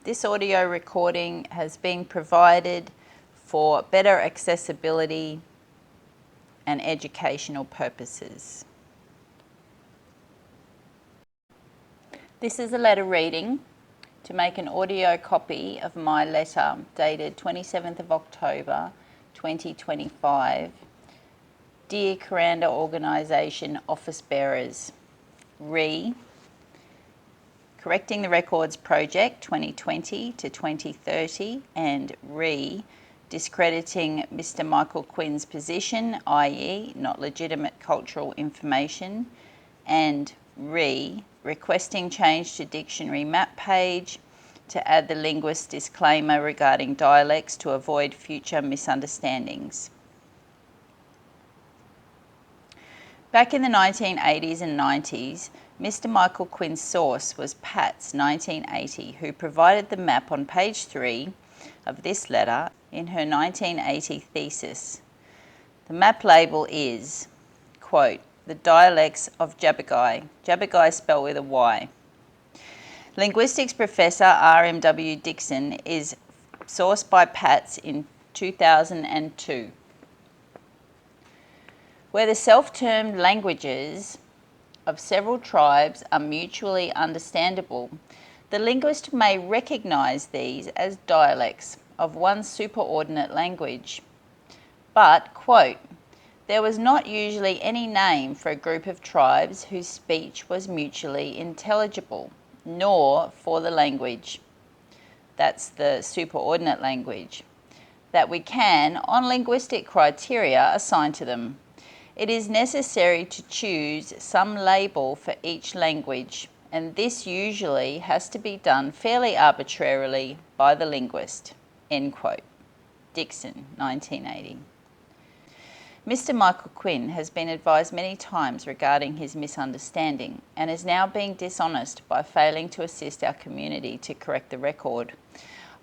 This audio recording has been provided for better accessibility and educational purposes. This is a letter reading. To make an audio copy of my letter dated 27th of October 2025, Dear Kuranda Organisation Office Bearers, Correcting the Records Project 2020 to 2030 and Discrediting Mr. Michael Quinn's position, i.e. not legitimate cultural information, and requesting change to dictionary map page to add the linguist's disclaimer regarding dialects to avoid future misunderstandings. Back in the 1980s and 90s, Mr. Michael Quinn's source was Pat's 1980, who provided the map on page 3 of this letter in her 1980 thesis. The map label is, quote, the dialects of Jabbergai, Jabbergai spelled with a Y. Linguistics professor R.M.W. Dixon is sourced by Pat's in 2002. Where the self-termed languages of several tribes are mutually understandable, the linguist may recognize these as dialects of one superordinate language. But, quote, there was not usually any name for a group of tribes whose speech was mutually intelligible, nor for the language, that's the superordinate language, that we can, on linguistic criteria, assign to them. It is necessary to choose some label for each language, and this usually has to be done fairly arbitrarily by the linguist, end quote. Dixon, 1980. Mr. Michael Quinn has been advised many times regarding his misunderstanding and is now being dishonest by failing to assist our community to correct the record.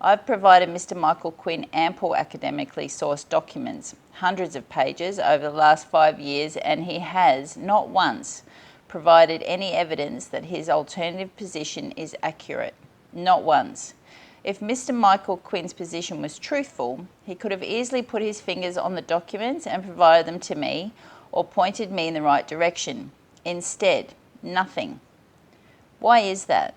I've provided Mr. Michael Quinn ample academically sourced documents, hundreds of pages over the last 5 years, and he has not once provided any evidence that his alternative position is accurate. Not once. If Mr. Michael Quinn's position was truthful, he could have easily put his fingers on the documents and provided them to me or pointed me in the right direction. Instead, nothing. Why is that?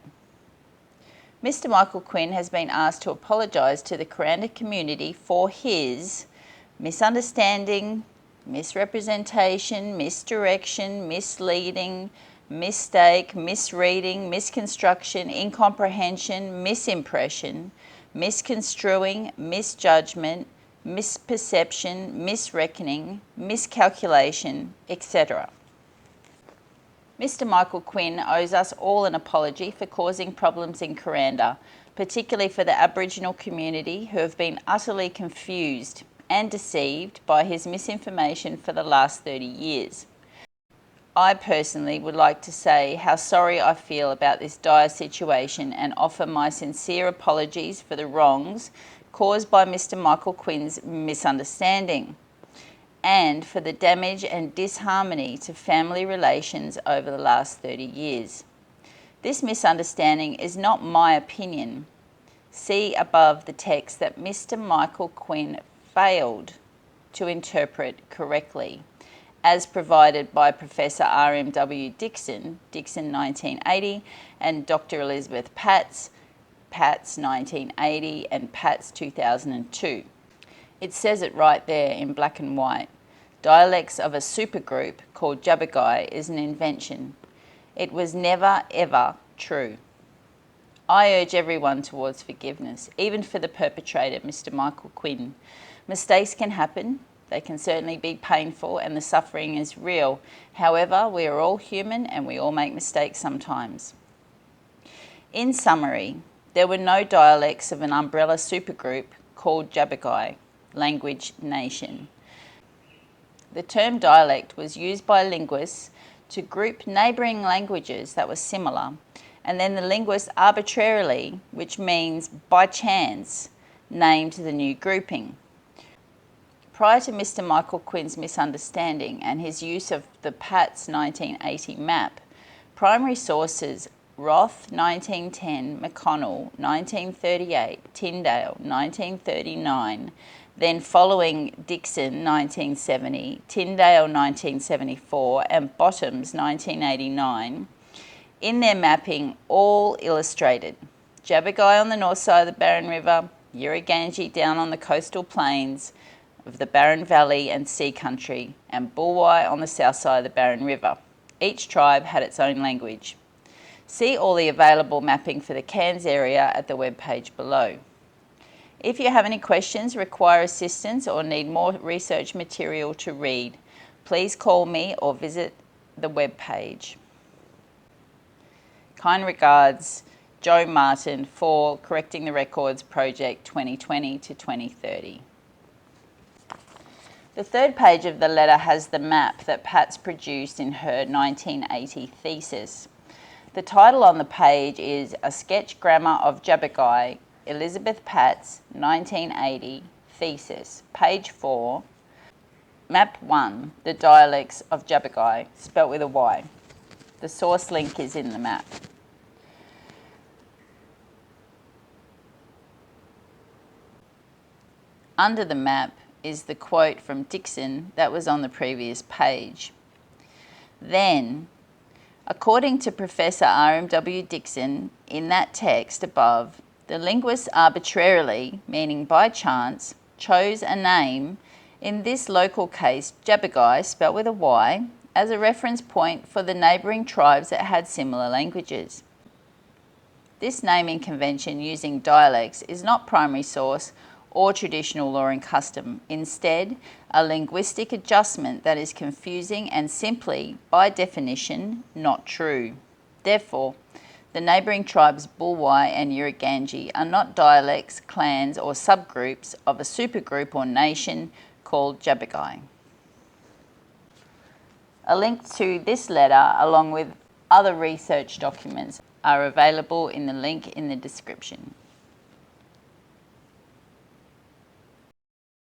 Mr. Michael Quinn has been asked to apologise to the Kuranda community for his misunderstanding, misrepresentation, misdirection, misleading, mistake, misreading, misconstruction, incomprehension, misimpression, misconstruing, misjudgment, misperception, misreckoning, miscalculation, etc. Mr. Michael Quinn owes us all an apology for causing problems in Kuranda, particularly for the Aboriginal community who have been utterly confused and deceived by his misinformation for the last 30 years. I personally would like to say how sorry I feel about this dire situation and offer my sincere apologies for the wrongs caused by Mr. Michael Quinn's misunderstanding and for the damage and disharmony to family relations over the last 30 years. This misunderstanding is not my opinion. See above the text that Mr. Michael Quinn failed to interpret correctly, as provided by Professor R.M.W. Dixon, Dixon 1980, and Dr. Elizabeth Patz, Patz 1980, and Patz 2002. It says it right there in black and white. Dialects of a supergroup called Jabbergai is an invention. It was never, ever true. I urge everyone towards forgiveness, even for the perpetrator, Mr. Michael Quinn. Mistakes can happen. They can certainly be painful and the suffering is real. However, we are all human and we all make mistakes sometimes. In summary, there were no dialects of an umbrella supergroup called Jabbergai, language nation. The term dialect was used by linguists to group neighbouring languages that were similar, and then the linguist arbitrarily, which means by chance, named the new grouping. Prior to Mr. Michael Quinn's misunderstanding and his use of the Pat's 1980 map, primary sources Roth 1910, McConnell 1938, Tyndale 1939, then following Dixon 1970, Tyndale 1974 and Bottoms 1989, in their mapping all illustrated Jabbergai on the north side of the Barron River, Irriganji down on the coastal plains of the Barron Valley and Sea Country, and Bulwai on the south side of the Barron River. Each tribe had its own language. See all the available mapping for the Cairns area at the web page below. If you have any questions, require assistance, or need more research material to read, please call me or visit the web page. Kind regards, Joe Martin for Correcting the Records Project 2020 to 2030. The third page of the letter has the map that Pats produced in her 1980 thesis. The title on the page is A Sketch Grammar of Jabbergai, Elizabeth Pats, 1980, thesis, page 4, map 1, the dialects of Jabbergai, spelt with a Y. The source link is in the map. Under the map is the quote from Dixon that was on the previous page. Then, according to Professor R.M.W. Dixon, in that text above, the linguists arbitrarily, meaning by chance, chose a name, in this local case Jabbergai, spelt with a Y, as a reference point for the neighbouring tribes that had similar languages. This naming convention using dialects is not primary source or traditional law and custom, instead a linguistic adjustment that is confusing and simply, by definition, not true. Therefore, the neighbouring tribes Bulwai and Irriganji are not dialects, clans or subgroups of a supergroup or nation called Jabbergai. A link to this letter along with other research documents are available in the link in the description.